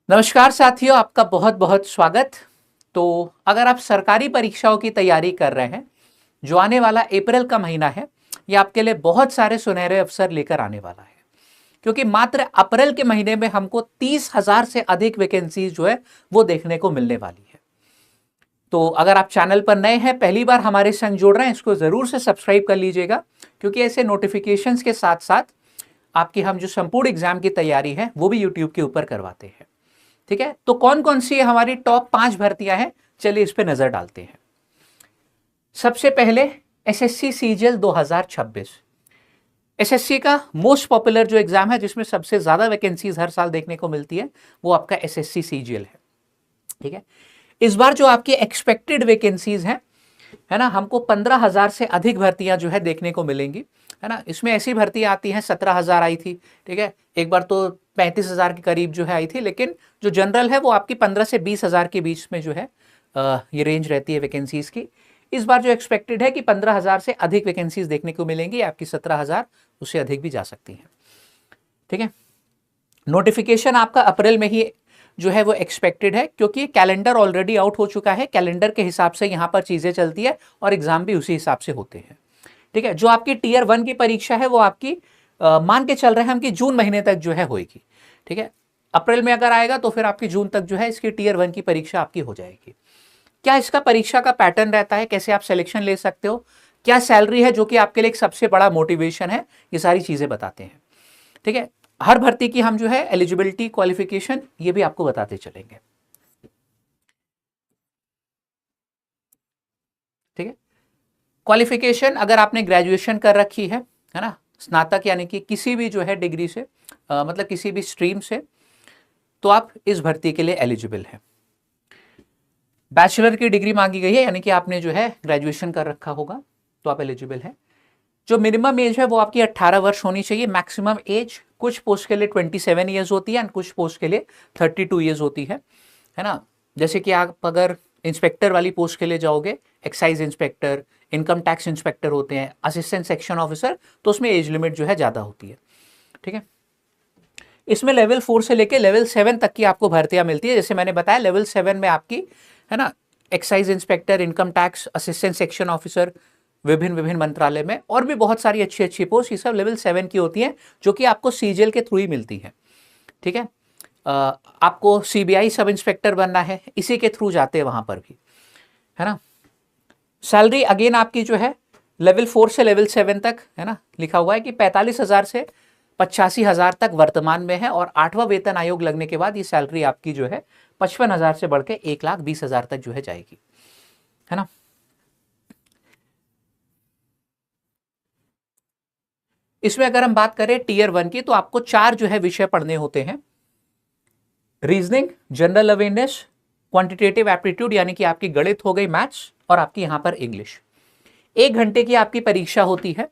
नमस्कार साथियों, आपका बहुत बहुत स्वागत। तो अगर आप सरकारी परीक्षाओं की तैयारी कर रहे हैं, जो आने वाला अप्रैल का महीना है, ये आपके लिए बहुत सारे सुनहरे अवसर लेकर आने वाला है। क्योंकि मात्र अप्रैल के महीने में हमको 30,000 से अधिक वैकेंसीज जो है वो देखने को मिलने वाली है। तो अगर आप चैनल पर नए हैं, पहली बार हमारे संग जुड़ रहे हैं, इसको जरूर से सब्सक्राइब कर लीजिएगा। क्योंकि ऐसे नोटिफिकेशंस के साथ साथ आपकी हम जो संपूर्ण एग्जाम की तैयारी है वो भी यूट्यूब के ऊपर करवाते हैं। ठीक है, तो कौन कौन सी हमारी टॉप 5 भर्तियां हैं, चलिए इस पे नजर डालते हैं। सबसे पहले एसएससी सीजीएल 2026। एसएससी का मोस्ट पॉपुलर जो एग्जाम है, जिसमें सबसे ज्यादा वैकेंसीज हर साल देखने को मिलती है, वो आपका एसएससी सीजीएल है। ठीक है, इस बार जो आपकी एक्सपेक्टेड वैकेंसीज हैं, है ना, हमको 15,000 से अधिक भर्तियां जो है देखने को मिलेंगी। है ना, इसमें ऐसी भर्तियां आती हैं, 17,000 आई थी। ठीक है, एक बार तो 35,000 के करीब जो है आई थी, लेकिन जो जनरल है वो आपकी 15 से 20,000 के बीच में जो है ये रेंज रहती है वैकेंसीज की। इस बार जो एक्सपेक्टेड है कि 15,000 से अधिक वैकेंसीज देखने को मिलेंगी, आपकी 17,000 उससे अधिक भी जा सकती हैं। ठीक है, नोटिफिकेशन आपका अप्रैल में ही जो है वो एक्सपेक्टेड है, क्योंकि कैलेंडर ऑलरेडी आउट हो चुका है। कैलेंडर के हिसाब से यहाँ पर चीजें चलती है और एग्जाम भी उसी हिसाब से होते हैं। ठीक है, जो आपकी टीयर 1 की परीक्षा है वो आपकी मान के चल रहे हैं हम कि जून महीने तक जो है होएगी। ठीक है, अप्रैल में अगर आएगा तो फिर आपकी जून तक जो है इसकी टीयर 1 की परीक्षा आपकी हो जाएगी। क्या इसका परीक्षा का पैटर्न रहता है, कैसे आप सिलेक्शन ले सकते हो, क्या सैलरी है जो कि आपके लिए एक सबसे बड़ा मोटिवेशन है, ये सारी चीजें बताते हैं। ठीक है, हर भर्ती की हम जो है एलिजिबिलिटी, क्वालिफिकेशन, ये भी आपको बताते चलेंगे। ठीक है, क्वालिफिकेशन अगर आपने ग्रेजुएशन कर रखी है ना, स्नातक यानी कि किसी भी जो है डिग्री से, मतलब किसी भी स्ट्रीम से, तो आप इस भर्ती के लिए एलिजिबल हैं। बैचलर की डिग्री मांगी गई है, यानी कि आपने जो है ग्रेजुएशन कर रखा होगा तो आप एलिजिबल हैं। जो मिनिमम एज है वो आपकी 18 वर्ष होनी चाहिए, मैक्सिमम एज। कुछ पोस्ट के लिए 27 ईयर्स होती है और कुछ पोस्ट के लिए 32 ईयर्स होती है ना। जैसे कि आप अगर इंस्पेक्टर वाली पोस्ट के लिए जाओगे, excise inspector, income tax inspector होते हैं, असिस्टेंट सेक्शन ऑफिसर, तो उसमें एज लिमिट जो है ज़्यादा होती है। ठीक है, इसमें लेवल 4 से लेके लेवल 7 तक की आपको भर्तियां मिलती है। जैसे मैंने बताया, लेवल 7 में आपकी, है ना, excise inspector, income tax, assistant section officer, विभिन्न विभिन्न मंत्रालय में और भी बहुत सारी अच्छी अच्छी पोस्ट, ये सब लेवल 7 की होती हैं, जो कि आपको सीजीएल के थ्रू ही मिलती है। ठीक है, आपको सीबीआई सब इंस्पेक्टर बनना है, इसी के थ्रू जाते हैं वहां पर भी, है ना। सैलरी अगेन आपकी जो है लेवल 4 से लेवल 7 तक, है ना, लिखा हुआ है कि 45,000 से 85,000 तक वर्तमान में है, और 8वां वेतन आयोग लगने के बाद ये सैलरी आपकी जो है 55,000 से बढ़ के 1,20,000 तक जो है जाएगी, है ना। इसमें अगर हम बात करें टीयर 1 की, तो आपको 4 जो है विषय पढ़ने होते हैं। Reasoning, general awareness, quantitative aptitude यानी कि आपकी गणित हो गई, मैथ्स, और आपकी यहां पर इंग्लिश। 1 घंटे की आपकी परीक्षा होती है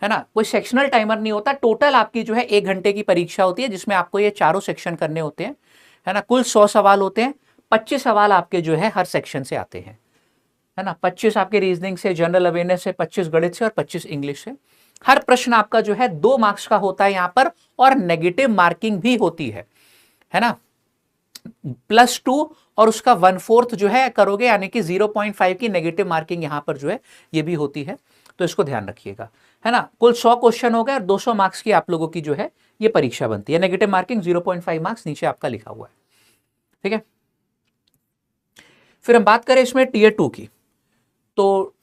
ना, कोई सेक्शनल टाइमर नहीं होता। टोटल आपकी जो है 1 घंटे की परीक्षा होती है, जिसमें आपको ये चारों सेक्शन करने होते हैं, है ना। कुल 100 सवाल होते हैं, 25 सवाल आपके जो है हर सेक्शन से आते हैं, है ना। 25 आपके रीजनिंग से, जनरल अवेयरनेस से, 25 गणित से और 25 इंग्लिश से। हर प्रश्न आपका जो है 2 मार्क्स का होता है यहाँ पर, और नेगेटिव मार्किंग भी होती है ना। +2 और उसका 1/4 जो है करोगे, यानी कि 0.5 की नेगेटिव मार्किंग यहां पर जो है ये भी होती है, तो इसको ध्यान रखिएगा, है ना। कुल 100 क्वेश्चन हो गए और 200 मार्क्स की आप लोगों की जो है ये परीक्षा बनती है। नेगेटिव मार्किंग 0.5 मार्क्स नीचे आपका लिखा हुआ है। ठीक है, फिर हम बात करें इसमें टीयर 2 की, तो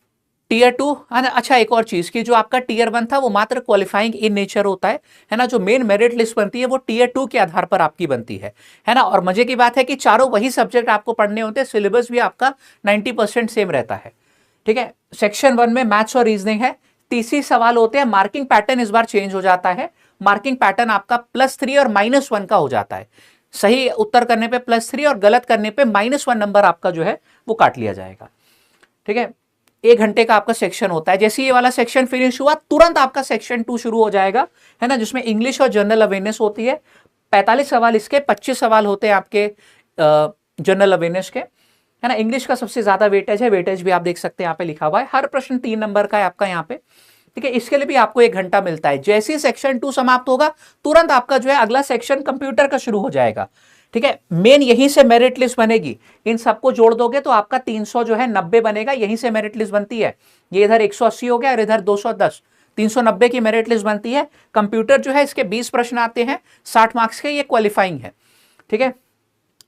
टीयर 2, अच्छा एक और चीज की, जो आपका टीयर 1 था वो मात्र क्वालिफाइंग इन नेचर होता है ना। जो मेन मेरिट लिस्ट बनती है वो टीयर 2 के आधार पर आपकी बनती है ना। और मजे की बात है कि चारों वही सब्जेक्ट आपको पढ़ने होते हैं, सिलेबस भी आपका 90% सेम रहता है। ठीक है, सेक्शन 1 में मैथ्स और रीजनिंग है, 30 सवाल होते हैं। मार्किंग पैटर्न इस बार चेंज हो जाता है, मार्किंग पैटर्न आपका +3 और -1 का हो जाता है। सही उत्तर करने पे +3 और गलत करने पे -1 नंबर आपका जो है वो काट लिया जाएगा। ठीक है, 1 घंटे का आपका सेक्शन होता है। जैसे ये वाला सेक्शन फिनिश हुआ, तुरंत आपका सेक्शन 2 शुरू हो जाएगा, है ना, जिसमें इंग्लिश और जनरल अवेयरनेस होती है। 45 सवाल इसके, 25 सवाल होते हैं आपके जनरल अवेयरनेस के, है ना। इंग्लिश का सबसे ज्यादा वेटेज है, वेटेज भी आप देख सकते हैं यहाँ पे लिखा हुआ है। हर प्रश्न 3 नंबर का है आपका यहाँ पे, ठीक है, इसके लिए भी आपको 1 घंटा मिलता है। जैसे ही सेक्शन 2 समाप्त होगा तुरंत आपका जो है अगला सेक्शन कंप्यूटर का शुरू हो जाएगा। ठीक है, मेन यहीं से मेरिट लिस्ट बनेगी। इन सबको जोड़ दोगे तो आपका 300 जो है 90 बनेगा, यहीं से मेरिट लिस्ट बनती है। ये इधर 180 हो गया और इधर 210, 390 की मेरिट लिस्ट बनती है। कंप्यूटर जो है इसके 20 प्रश्न आते हैं, 60 मार्क्स के, ये क्वालिफाइंग है। ठीक है,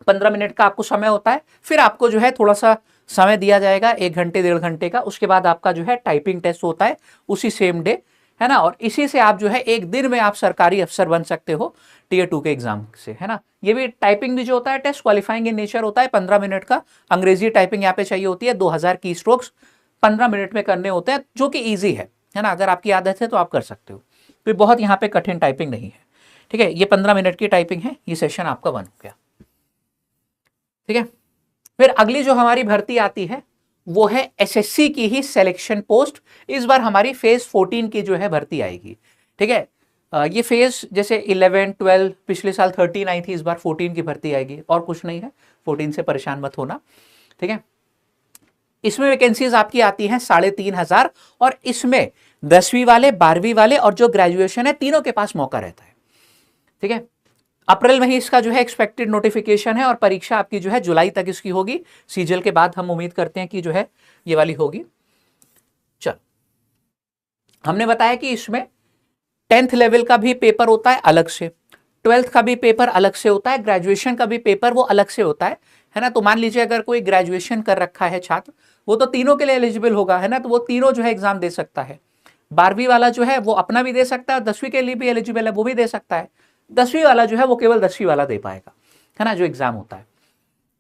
15 मिनट का आपको समय होता है, फिर आपको जो है थोड़ा सा समय दिया जाएगा 1 घंटे 1.5 घंटे का। उसके बाद आपका जो है टाइपिंग टेस्ट होता है उसी सेम डे, है ना। और इसी से आप जो है 1 दिन में आप सरकारी अफसर बन सकते हो टियर 2 के एग्जाम से, है ना। ये भी टाइपिंग भी जो होता है टेस्ट क्वालिफाइंग इन नेचर होता है, 15 मिनट का। अंग्रेजी टाइपिंग यहाँ पे चाहिए होती है, 2000 की स्ट्रोक्स 15 मिनट में करने होते हैं, जो कि ईजी है ना। अगर आपकी आदत है तो आप कर सकते हो, फिर बहुत यहाँ पे कठिन टाइपिंग नहीं है। ठीक है, ये 15 मिनट की टाइपिंग है, ये सेशन आपका बन गया। ठीक है, फिर अगली जो हमारी भर्ती आती है वो है एसएससी की ही सिलेक्शन पोस्ट। इस बार हमारी फेज 14 की जो है भर्ती आएगी। ठीक है, ये फेज जैसे 11, 12, पिछले साल 13 आई थी, इस बार 14 की भर्ती आएगी, और कुछ नहीं है, 14 से परेशान मत होना। ठीक है, इसमें वैकेंसीज आपकी आती हैं 3,500, और इसमें 10वीं वाले, 12वीं वाले और जो ग्रेजुएशन है तीनों के पास मौका रहता है। ठीक है, अप्रैल में ही इसका जो है एक्सपेक्टेड नोटिफिकेशन है, और परीक्षा आपकी जो है जुलाई तक इसकी होगी। सीजल के बाद हम उम्मीद करते हैं कि जो है ये वाली होगी। चल, हमने बताया कि इसमें 10th लेवल का भी पेपर होता है अलग से, 12th का भी पेपर अलग से होता है, ग्रेजुएशन का भी पेपर वो अलग से होता है ना। तो मान लीजिए अगर कोई ग्रेजुएशन कर रखा है छात्र, वो तो तीनों के लिए एलिजिबल होगा, है ना। तो वो तीनों जो है एग्जाम दे सकता है। 12वीं वाला जो है वो अपना भी दे सकता है, 10वीं के लिए भी एलिजिबल है वो भी दे सकता है। 10वीं वाला जो है वो केवल 10वीं वाला दे पाएगा, है ना, जो एग्जाम होता है।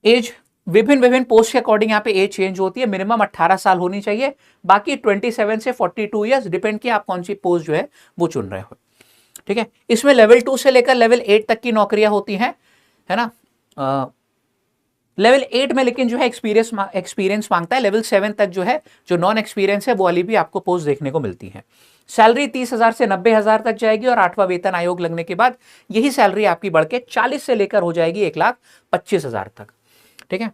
एज विभिन्न पोस्ट के अकॉर्डिंग यहाँ पे एज चेंज होती है। मिनिमम 18 साल होनी चाहिए, बाकी 27 से 42 ईयर्स, डिपेंड किया आप कौन सी पोस्ट जो है वो चुन रहे हो। ठीक है, इसमें लेवल 2 से लेकर लेवल 8 तक की नौकरियां होती हैं, है ना। लेवल 8 में लेकिन जो है एक्सपीरियंस मांगता है। लेवल 7 तक जो है, जो नॉन एक्सपीरियंस है, वो वाली भी आपको पोस्ट देखने को मिलती है। सैलरी 30,000 से 90,000 तक जाएगी, और 8वां वेतन आयोग लगने के बाद यही सैलरी आपकी बढ़ के 40 से लेकर हो जाएगी 1,25,000 तक। ठीक है,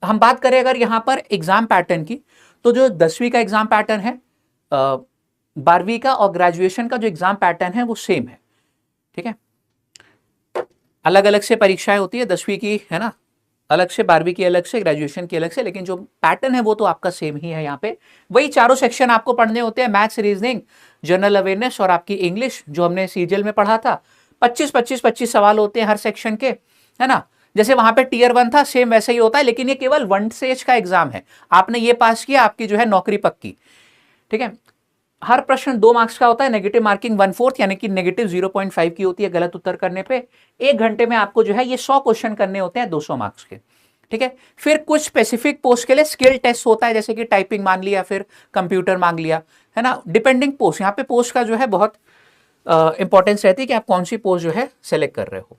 हम बात करें अगर यहां पर एग्जाम पैटर्न की, तो जो 10वीं का एग्जाम पैटर्न है, 12वीं का और ग्रेजुएशन का जो एग्जाम पैटर्न है वो सेम है। ठीक है, अलग अलग से परीक्षाएं होती है, 10वीं की, है ना, अलग से, 12वीं की अलग से, ग्रेजुएशन की अलग से, लेकिन जो पैटर्न है वो तो आपका सेम ही है। यहाँ पे वही चारों सेक्शन आपको पढ़ने होते हैं, मैथ्स, रीजनिंग, जनरल अवेयरनेस और आपकी इंग्लिश, जो हमने सीजीएल में पढ़ा था। 25 सवाल होते हैं हर सेक्शन के, है ना। जैसे वहां पे टियर 1 था, सेम वैसे ही होता है, लेकिन ये केवल 1 स्टेज का एग्जाम है। आपने ये पास किया, आपकी जो है नौकरी पक्की। ठीक है, हर प्रश्न 2 मार्क्स का होता है, नेगेटिव मार्किंग 1/4 यानी कि नेगेटिव 0.5 की होती है गलत उत्तर करने पे। 1 घंटे में आपको जो है ये 100 क्वेश्चन करने होते हैं 200 मार्क्स के। ठीक है, फिर कुछ स्पेसिफिक पोस्ट के लिए स्किल टेस्ट होता है, जैसे कि टाइपिंग मान लिया, फिर कंप्यूटर मांग लिया, है ना, डिपेंडिंग पोस्ट। यहाँ पे पोस्ट का जो है बहुत इंपॉर्टेंस रहती है कि आप कौन सी पोस्ट जो है सेलेक्ट कर रहे हो।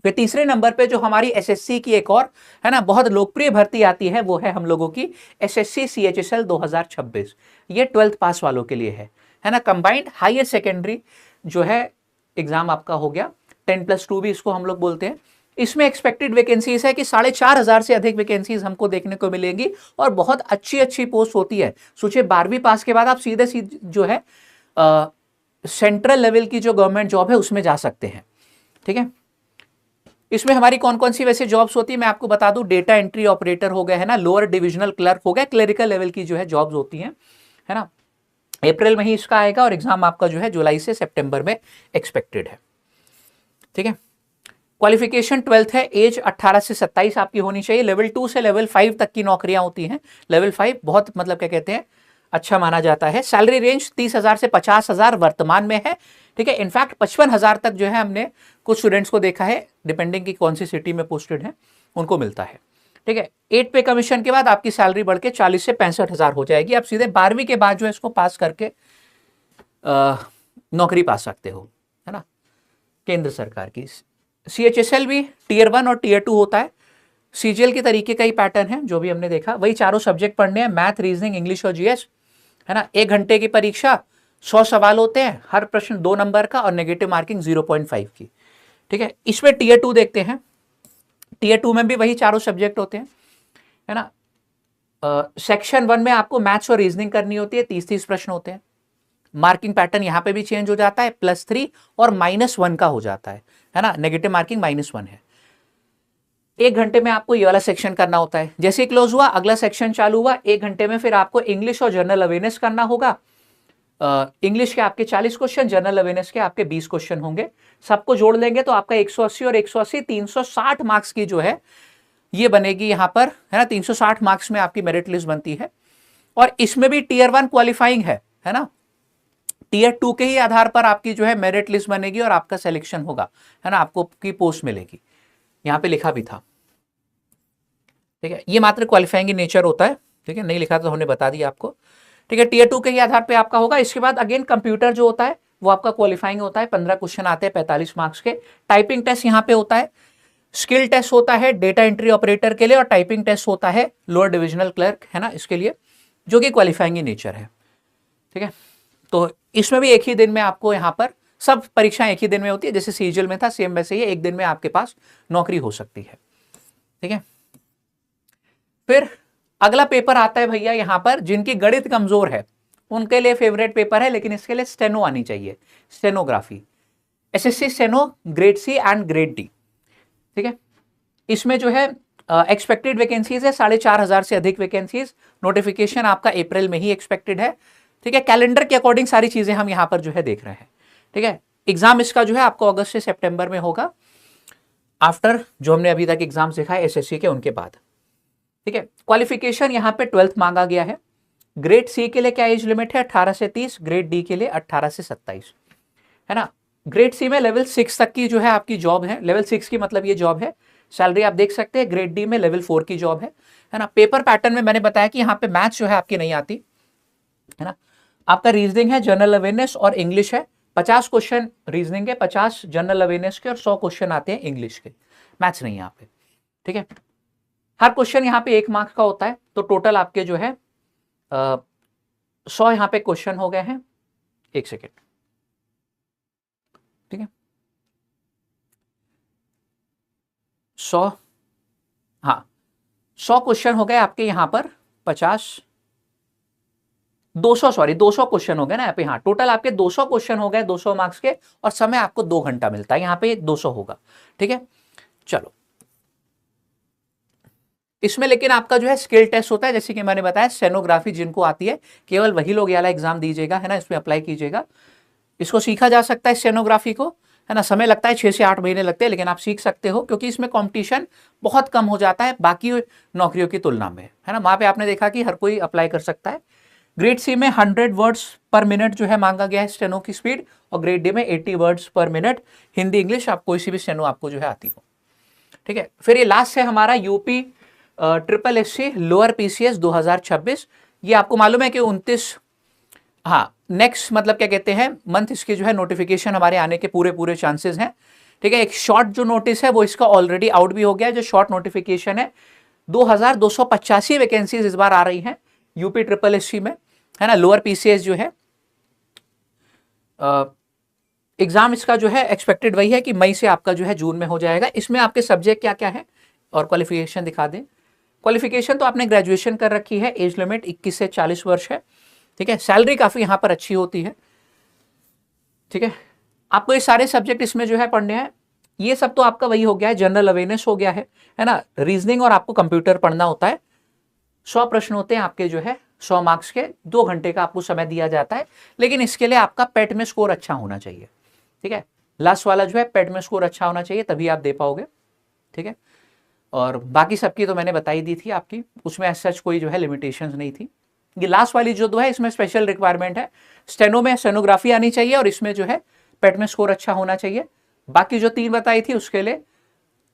फिर तीसरे नंबर पे जो हमारी एसएससी की एक और, है ना, बहुत लोकप्रिय भर्ती आती है, वो है हम लोगों की एसएससी सीएचएसएल 2026। ये 12th पास वालों के लिए है ना। कंबाइंड हायर सेकेंडरी जो है एग्जाम आपका हो गया, 10+2 भी इसको हम लोग बोलते हैं। इसमें एक्सपेक्टेड वैकेंसीज है कि 4,500 से अधिक वैकेंसीज हमको देखने को मिलेंगी, और बहुत अच्छी अच्छी पोस्ट होती है। सोचिए 12वीं पास के बाद आप सीधे जो है सेंट्रल लेवल की जो गवर्नमेंट जॉब है उसमें जा सकते हैं। ठीक है, इसमें हमारी कौन कौन सी वैसे जॉब्स होती है मैं आपको बता दूं। डेटा एंट्री ऑपरेटर हो गया, है ना, लोअर डिविजनल क्लर्क हो गया, क्लरिकल लेवल की जो है जॉब्स होती हैं, है ना। अप्रैल में ही इसका आएगा, और एग्जाम आपका जो है जुलाई से सितंबर में एक्सपेक्टेड है। ठीक है, क्वालिफिकेशन 12th है, एज 18 से 27 आपकी होनी चाहिए। लेवल 2 से लेवल 5 तक की नौकरियां होती हैं। लेवल 5 बहुत मतलब क्या कहते हैं, अच्छा माना जाता है। सैलरी रेंज 30,000 से 50,000 वर्तमान में है। ठीक है, इनफैक्ट 55,000 तक जो है हमने कुछ स्टूडेंट्स को देखा है, डिपेंडिंग की कौन सी सिटी में पोस्टेड है, उनको मिलता है। ठीक है, 8 पे कमीशन के बाद आपकी सैलरी बढ़ के 40 से 65,000 हो जाएगी। आप सीधे 12वीं के बाद जो है इसको पास करके नौकरी पा सकते हो, है ना, केंद्र सरकार की। सीएचएसएल भी टियर 1 और टियर 2 होता है। सीजीएल के तरीके का ही पैटर्न है, जो भी हमने देखा, वही चारों सब्जेक्ट पढ़ने हैं, मैथ, रीजनिंग, इंग्लिश और जीएस, है ना। 1 घंटे की परीक्षा, 100 सवाल होते हैं, हर प्रश्न 2 नंबर का, और नेगेटिव मार्किंग 0.5 की। ठीक है, इसमें टियर 2 देखते हैं। टियर 2 में भी वही चारों सब्जेक्ट होते हैं, है ना। सेक्शन 1 में आपको मैथ्स और रीजनिंग करनी होती है, 30-30 प्रश्न होते हैं। मार्किंग पैटर्न यहां पे भी चेंज हो जाता है, +3 और -1 का हो जाता है ना, नेगेटिव मार्किंग -1 है। 1 घंटे में आपको ये वाला सेक्शन करना होता है। जैसे ही क्लोज हुआ अगला सेक्शन चालू हुआ, 1 घंटे में फिर आपको इंग्लिश और जनरल अवेयरनेस करना होगा। इंग्लिश के आपके 40 क्वेश्चन, जनरल अवेयरनेस के आपके 20 क्वेश्चन होंगे। सबको जोड़ लेंगे तो आपका 180 और 180 360 मार्क्स की जो है ये बनेगी यहां पर, है ना। 360 मार्क्स में आपकी मेरिट लिस्ट बनती है और इसमें भी टियर 1 क्वालिफाइंग है ना। टियर 2 के ही आधार पर आपकी जो है मेरिट लिस्ट बनेगी और आपका सिलेक्शन होगा, है ना, आपको की पोस्ट मिलेगी। यहां पे लिखा भी था, ठीक है, ये मात्र क्वालिफाइंग इन नेचर होता है, ठीक है, नहीं लिखा तो हमने बता दिया आपको, ठीक है। टियर 2 के ही आधार पे आपका होगा। इसके बाद अगेन कंप्यूटर जो होता है वो आपका क्वालिफाइंग होता है, 15 क्वेश्चन आते हैं 45 मार्क्स के। टाइपिंग टेस्ट यहाँ पे होता है, स्किल टेस्ट होता है डेटा एंट्री ऑपरेटर के लिए, और टाइपिंग टेस्ट होता है लोअर डिविजनल क्लर्क, है ना, इसके लिए, जो कि क्वालिफाइंग इन नेचर है, ठीक है। तो इसमें भी एक ही दिन में आपको यहाँ पर सब परीक्षाएं एक ही दिन में होती है, जैसे सीजीएल में था सेम वैसे ही एक दिन में आपके पास नौकरी हो सकती है, ठीक है। फिर अगला पेपर आता है भैया यहाँ पर, जिनकी गणित कमजोर है उनके लिए फेवरेट पेपर है, लेकिन इसके लिए स्टेनो आनी चाहिए, stenography, SSC steno grade C and grade D, ठीक है। इसमें जो है एक्सपेक्टेड वैकेंसीज है 4,500 से अधिक वैकेंसीज। नोटिफिकेशन आपका अप्रैल में ही एक्सपेक्टेड है, ठीक है। कैलेंडर के अकॉर्डिंग सारी चीजें हम यहाँ पर जो है देख रहे हैं, ठीक है। एग्जाम इसका जो है आपको अगस्त से सितंबर में होगा, आफ्टर जो हमने अभी तक एग्जाम देखा है एसएससी के उनके बाद, ठीक है। क्वालिफिकेशन यहाँ पे 12th मांगा गया है। ग्रेड सी के लिए क्या एज लिमिट है, 18 से 30, ग्रेड डी के लिए 18 से 27, है ना। ग्रेड सी में लेवल 6 तक की जो है आपकी जॉब है, लेवल 6 की मतलब ये जॉब है, सैलरी आप देख सकते हैं। ग्रेड डी में लेवल 4 की जॉब है ना। पेपर पैटर्न में मैंने बताया कि यहाँ पे मैथ्स जो है आपकी नहीं आती, है ना। आपका रीजनिंग है, जनरल अवेयरनेस और इंग्लिश है। 50 क्वेश्चन रीजनिंग के, 50 जनरल अवेयरनेस के और 100 क्वेश्चन आते हैं इंग्लिश के। मैथ्स नहीं यहाँ पे, ठीक है। हर क्वेश्चन यहाँ पे 1 मार्क्स का होता है, तो टोटल आपके जो है 100 यहाँ पे क्वेश्चन हो गए हैं। 1 सेकेंड, ठीक है, 100, हाँ 100 क्वेश्चन हो गए आपके यहाँ पर, 50 200 सॉरी 200 क्वेश्चन हो गए ना यहाँ पे। हाँ टोटल आपके 200 क्वेश्चन हो गए 200 मार्क्स के, और समय आपको 2 घंटा मिलता है, यहाँ पे 200 होगा, ठीक है। चलो इसमें लेकिन आपका जो है स्किल टेस्ट होता है, जैसे कि मैंने बताया स्टेनोग्राफी जिनको आती है केवल वही लोग ये वाला एग्जाम दीजिएगा, है ना, इसमें अप्लाई कीजिएगा। इसको सीखा जा सकता है स्टेनोग्राफी को, है ना। समय लगता है 6 से 8 महीने लगते हैं, लेकिन आप सीख सकते हो क्योंकि इसमें कंपटीशन बहुत कम हो जाता है बाकी नौकरियों की तुलना में, है ना। वहां पे आपने देखा कि हर कोई अप्लाई कर सकता है। ग्रेड सी में 100 वर्ड्स पर मिनट जो है मांगा गया है स्टेनो की स्पीड, और ग्रेड डी में 80 वर्ड्स पर मिनट, हिंदी इंग्लिश आप कोई सी भी स्टेनो आपको जो है आती हो, ठीक है। फिर ये लास्ट है हमारा UP triple SC lower PCS 2026। ये आपको मालूम है कि 29, हाँ नेक्स्ट मतलब क्या कहते हैं मंथ इसके जो है नोटिफिकेशन हमारे आने के पूरे चांसेस हैं, ठीक है। एक शॉर्ट जो नोटिस है वो इसका ऑलरेडी आउट भी हो गया है। जो शॉर्ट नोटिफिकेशन है 2285 वैकेंसीज इस बार आ रही हैं यूपी ट्रिपल एससी में, है ना। लोअर पीसीएस जो है एग्जाम इसका जो है एक्सपेक्टेड वही है कि मई से आपका जो है जून में हो जाएगा। इसमें आपके सब्जेक्ट क्या क्या है और क्वालिफिकेशन दिखा दें। क्वालिफिकेशन तो आपने ग्रेजुएशन कर रखी है, एज लिमिट 21 से 40 वर्ष है, ठीक है। सैलरी काफी यहाँ पर अच्छी होती है, ठीक है। आपको ये सारे सब्जेक्ट इसमें जो है पढ़ने हैं। ये सब तो आपका वही हो गया है, जनरल अवेयरनेस हो गया है ना। रीजनिंग और आपको कंप्यूटर पढ़ना होता है। 100 प्रश्न होते हैं आपके जो है 100 मार्क्स के, 2 घंटे का आपको समय दिया जाता है, लेकिन इसके लिए आपका पेट में स्कोर अच्छा होना चाहिए, ठीक है। लास्ट वाला जो है पेट में स्कोर अच्छा होना चाहिए, तभी आप दे पाओगे, ठीक है। और बाकी सबकी तो मैंने बताई दी थी आपकी, उसमें ऐसा कोई जो है लिमिटेशंस नहीं थी। ये लास्ट वाली जो 2 है इसमें स्पेशल रिक्वायरमेंट है, स्टेनो में स्टेनोग्राफी आनी चाहिए और इसमें जो है पेट में स्कोर अच्छा होना चाहिए। बाकी जो 3 बताई थी उसके लिए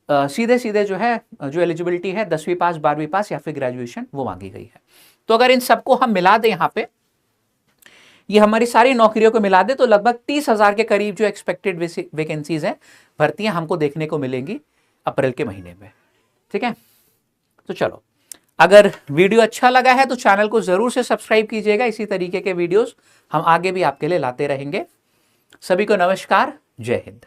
सीधे सीधे जो है जो एलिजिबिलिटी है 10वीं पास 12वीं पास या फिर ग्रेजुएशन वो मांगी गई है। तो अगर इन सबको हम मिला दें यहाँ पे, ये हमारी सारी नौकरियों को मिला दे तो लगभग 30,000 के करीब जो एक्सपेक्टेड वैकेंसीज हैं भर्तियां हमको देखने को मिलेंगी अप्रैल के महीने में, ठीक है। तो चलो अगर वीडियो अच्छा लगा है तो चैनल को जरूर से सब्सक्राइब कीजिएगा, इसी तरीके के वीडियोस हम आगे भी आपके लिए लाते रहेंगे। सभी को नमस्कार, जय हिंद।